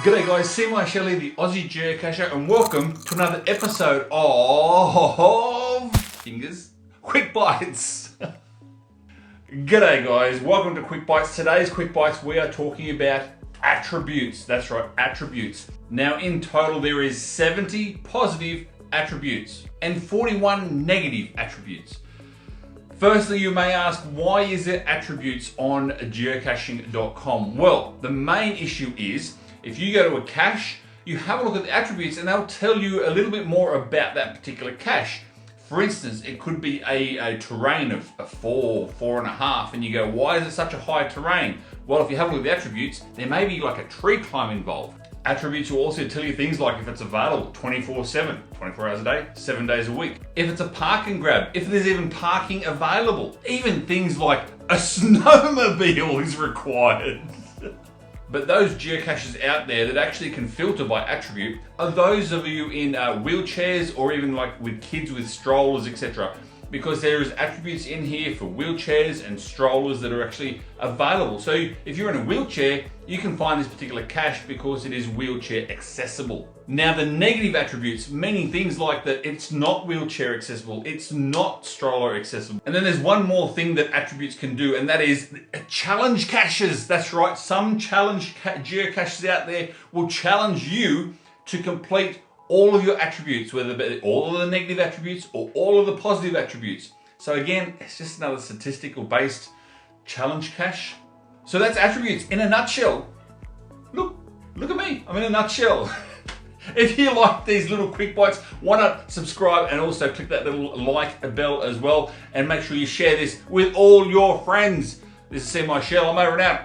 G'day guys, Seemyshell, the Aussie Geocacher, and welcome to another episode of Quick Bites. G'day guys, welcome to Quick Bites. Today's Quick Bites we are talking about attributes. That's right, attributes. Now in total there is 70 positive attributes and 41 negative attributes. Firstly, you may ask, why is there attributes on geocaching.com? Well, the main issue is, if you go to a cache, you have a look at the attributes and they'll tell you a little bit more about that particular cache. For instance, it could be a terrain of a 4, 4.5, and you go, why is it such a high terrain? Well, if you have a look at the attributes, there may be like a tree climb involved. Attributes will also tell you things like if it's available 24/7, 24 hours a day, 7 days a week. If it's a park and grab, if there's even parking available. Even things like a snowmobile is required. But those geocaches out there that actually can filter by attribute are those of you in wheelchairs or even like with kids with strollers, etc. Because there is attributes in here for wheelchairs and strollers that are actually available. So if you're in a wheelchair, you can find this particular cache because it is wheelchair accessible. Now the negative attributes, meaning things like that it's not wheelchair accessible, it's not stroller accessible. And then there's one more thing that attributes can do, and that is challenge caches. That's right, some challenge geocaches out there will challenge you to complete all of your attributes, whether it be all of the negative attributes or all of the positive attributes. So again, it's just another statistical based challenge cache. So that's attributes in a nutshell. Look at me, I'm in a nutshell. If you like these little quick bites, why not subscribe and also click that little like bell as well, and make sure you share this with all your friends. This is Seemyshell, I'm over and out.